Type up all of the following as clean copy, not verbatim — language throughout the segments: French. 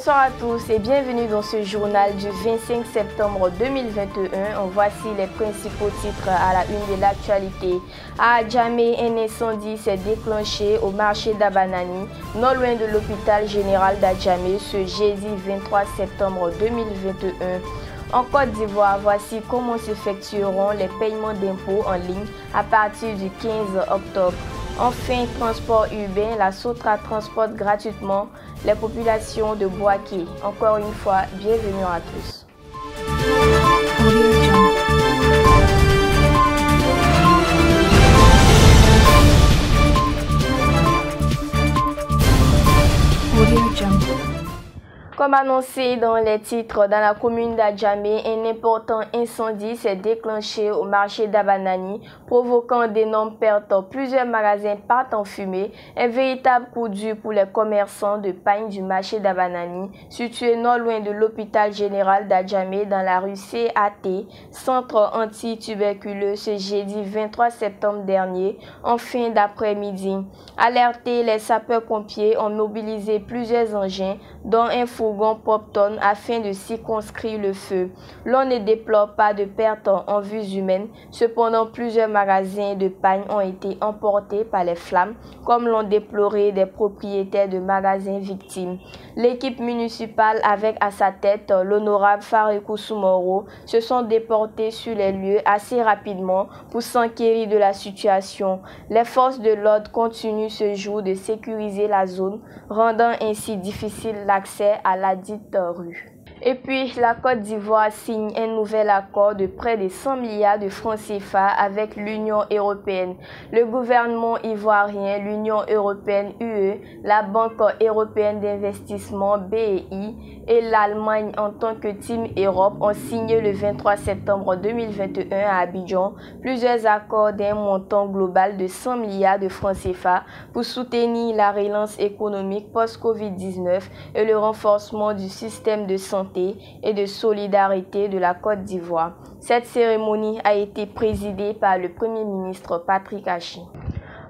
Bonsoir à tous et bienvenue dans ce journal du 25 septembre 2021. Voici les principaux titres à la une de l'actualité. À Adjamé, un incendie s'est déclenché au marché d'Abanani, non loin de l'hôpital général d'Adjamé, ce jeudi 23 septembre 2021. En Côte d'Ivoire, voici comment s'effectueront les paiements d'impôts en ligne à partir du 15 octobre. Enfin, transport urbain, la Sotra transporte gratuitement les populations de Boaké. Encore une fois, bienvenue à tous. Comme annoncé dans les titres, dans la commune d'Adjamé, un important incendie s'est déclenché au marché d'Abanani, provoquant d'énormes pertes. Plusieurs magasins partent en fumée. Un véritable coup dur pour les commerçants de pain du marché d'Abanani, situé non loin de l'hôpital général d'Adjamé, dans la rue CAT, centre anti-tuberculeux, ce jeudi 23 septembre dernier, en fin d'après-midi. Alertés, les sapeurs-pompiers ont mobilisé plusieurs engins, dont un fourgon Popton afin de circonscrire le feu. L'on ne déplore pas de pertes en vies humaines. Cependant, plusieurs magasins de pain ont été emportés par les flammes, comme l'ont déploré des propriétaires de magasins victimes. L'équipe municipale, avec à sa tête l'honorable Farikou Soumoro, se sont déportés sur les lieux assez rapidement pour s'enquérir de la situation. Les forces de l'ordre continuent ce jour de sécuriser la zone, rendant ainsi difficile l'accès à la dite rue. Et puis, la Côte d'Ivoire signe un nouvel accord de près de 100 milliards de francs CFA avec l'Union européenne. Le gouvernement ivoirien, l'Union européenne UE, la Banque européenne d'investissement BEI et l'Allemagne en tant que Team Europe ont signé le 23 septembre 2021 à Abidjan plusieurs accords d'un montant global de 100 milliards de francs CFA pour soutenir la relance économique post-Covid-19 et le renforcement du système de santé et de solidarité de la Côte d'Ivoire. Cette cérémonie a été présidée par le Premier ministre Patrick Achi.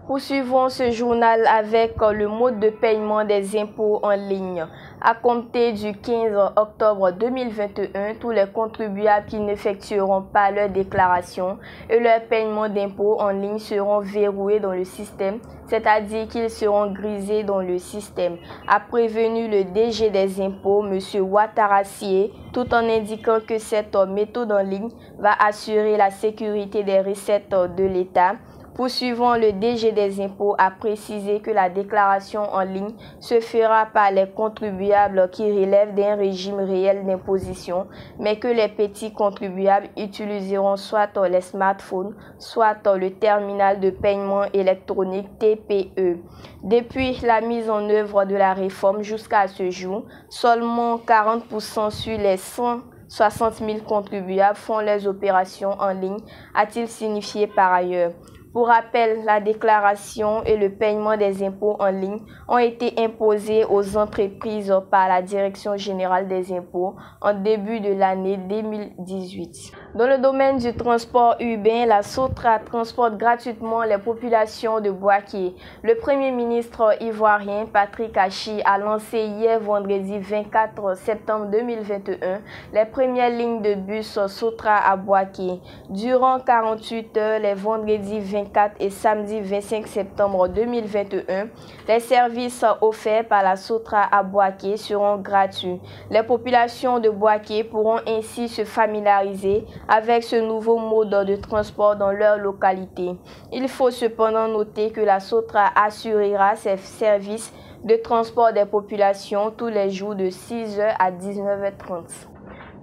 Poursuivons ce journal avec le mode de paiement des impôts en ligne. À compter du 15 octobre 2021, tous les contribuables qui n'effectueront pas leur déclaration et leur paiement d'impôts en ligne seront verrouillés dans le système, c'est-à-dire qu'ils seront grisés dans le système, a prévenu le DG des impôts, M. Ouattara-Sié, tout en indiquant que cette méthode en ligne va assurer la sécurité des recettes de l'État. Poursuivant, le DG des impôts a précisé que la déclaration en ligne se fera par les contribuables qui relèvent d'un régime réel d'imposition, mais que les petits contribuables utiliseront soit les smartphones, soit le terminal de paiement électronique TPE. Depuis la mise en œuvre de la réforme jusqu'à ce jour, seulement 40% sur les 160 000 contribuables font leurs opérations en ligne, a-t-il signifié par ailleurs. Pour rappel, la déclaration et le paiement des impôts en ligne ont été imposés aux entreprises par la Direction générale des impôts en début de l'année 2018. Dans le domaine du transport urbain, la Sotra transporte gratuitement les populations de Boaké. Le Premier ministre ivoirien Patrick Achi a lancé hier vendredi 24 septembre 2021 les premières lignes de bus Sotra à Boaké. Durant 48 heures, les vendredis 24 et samedi 25 septembre 2021, les services offerts par la Sotra à Boaké seront gratuits. Les populations de Boaké pourront ainsi se familiariser avec ce nouveau mode de transport dans leur localité. Il faut cependant noter que la Sotra assurera ses services de transport des populations tous les jours de 6h à 19h30.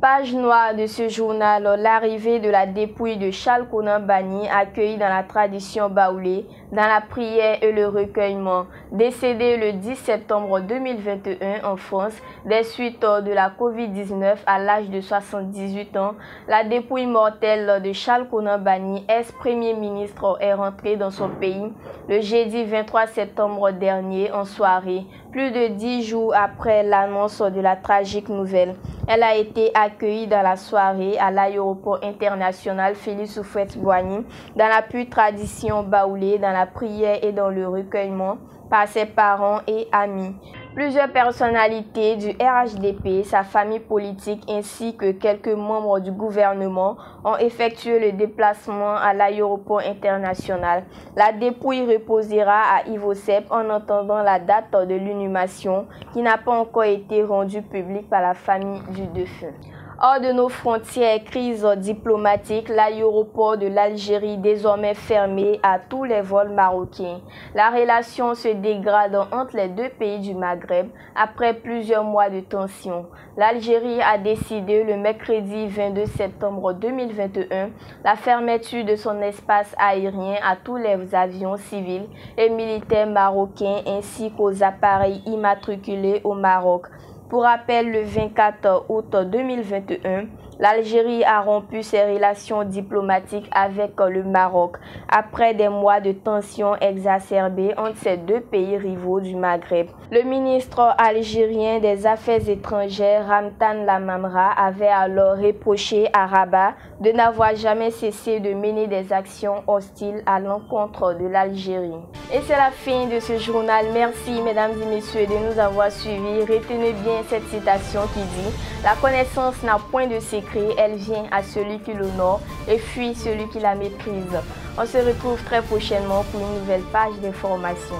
Page noire de ce journal, l'arrivée de la dépouille de Charles Konan Banny, accueillie dans la tradition baoulée, dans la prière et le recueillement. Décédé le 10 septembre 2021 en France, des suites de la Covid-19 à l'âge de 78 ans, la dépouille mortelle de Charles Konan Banny, ex-premier ministre, est rentrée dans son pays le jeudi 23 septembre dernier en soirée, plus de 10 jours après l'annonce de la tragique nouvelle. Elle a été accueillie dans la soirée à l'aéroport international Félix Houphouët-Boigny, dans la pure tradition baoulée, dans la prière et dans le recueillement, par ses parents et amis. Plusieurs personnalités du RHDP, sa famille politique ainsi que quelques membres du gouvernement ont effectué le déplacement à l'aéroport international. La dépouille reposera à Ivosep en attendant la date de l'inhumation qui n'a pas encore été rendue publique par la famille du défunt. Hors de nos frontières, crise diplomatique, l'aéroport de l'Algérie désormais fermé à tous les vols marocains. La relation se dégrade entre les deux pays du Maghreb après plusieurs mois de tension. L'Algérie a décidé le mercredi 22 septembre 2021 la fermeture de son espace aérien à tous les avions civils et militaires marocains ainsi qu'aux appareils immatriculés au Maroc. Pour rappel, le 24 août 2021, l'Algérie a rompu ses relations diplomatiques avec le Maroc après des mois de tensions exacerbées entre ces deux pays rivaux du Maghreb. Le ministre algérien des Affaires étrangères, Ramtan Lamamra, avait alors reproché à Rabat de n'avoir jamais cessé de mener des actions hostiles à l'encontre de l'Algérie. Et c'est la fin de ce journal. Merci mesdames et messieurs de nous avoir suivis. Retenez bien cette citation qui dit « La connaissance n'a point de secret, elle vient à celui qui l'honore et fuit celui qui la méprise ». On se retrouve très prochainement pour une nouvelle page d'information.